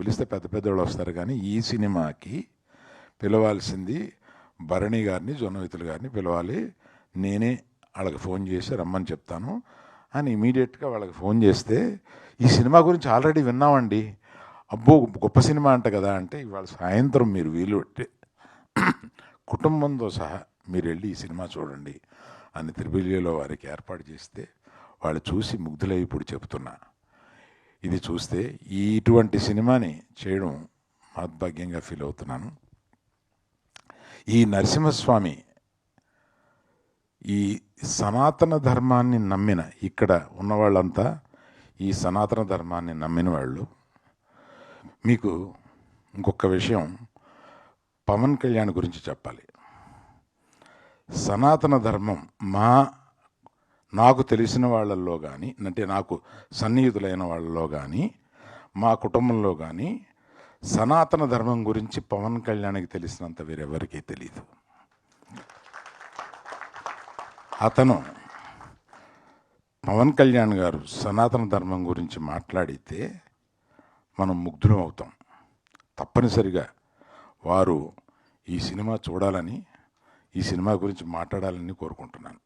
పిలిస్తే పెద్ద పెద్దవాళ్ళు వస్తారు, కానీ ఈ సినిమాకి పిలవాల్సింది భరణి గారిని, జొన్నవితులు గారిని పిలవాలి. నేనే వాళ్ళకి ఫోన్ చేసి రమ్మని చెప్తాను అని ఇమీడియట్గా వాళ్ళకి ఫోన్ చేస్తే, ఈ సినిమా గురించి ఆల్రెడీ విన్నామండి, అబ్బో గొప్ప సినిమా అంట కదా అంటే, ఇవాళ సాయంత్రం మీరు వీలు పెట్టి కుటుంబంతో సహా మీరు వెళ్ళి ఈ సినిమా చూడండి అని త్రిబిలియలో వారికి ఏర్పాటు చేస్తే వాళ్ళు చూసి ముగ్ధులై ఇప్పుడు చెప్తున్నా. ఇది చూస్తే ఇటువంటి సినిమాని చేయడం మహద్భాగ్యంగా ఫీల్ అవుతున్నాను. ఈ నరసింహస్వామి ఈ సనాతన ధర్మాన్ని నమ్మిన, ఇక్కడ ఉన్నవాళ్ళంతా ఈ సనాతన ధర్మాన్ని నమ్మిన వాళ్ళు. మీకు ఇంకొక విషయం పవన్ కళ్యాణ్ గురించి చెప్పాలి. సనాతన ధర్మం నాకు తెలిసిన వాళ్ళల్లో కానీ, అంటే నాకు సన్నిహితులైన వాళ్ళలో కానీ, మా కుటుంబంలో కానీ సనాతన ధర్మం గురించి పవన్ కళ్యాణ్కి తెలిసినంత వేరెవరికీ తెలియదు. అతను పవన్ కళ్యాణ్ గారు సనాతన ధర్మం గురించి మాట్లాడితే మనం ముగ్ధులం అవుతాం. తప్పనిసరిగా వారు ఈ సినిమా చూడాలని, ఈ సినిమా గురించి మాట్లాడాలని కోరుకుంటున్నాను.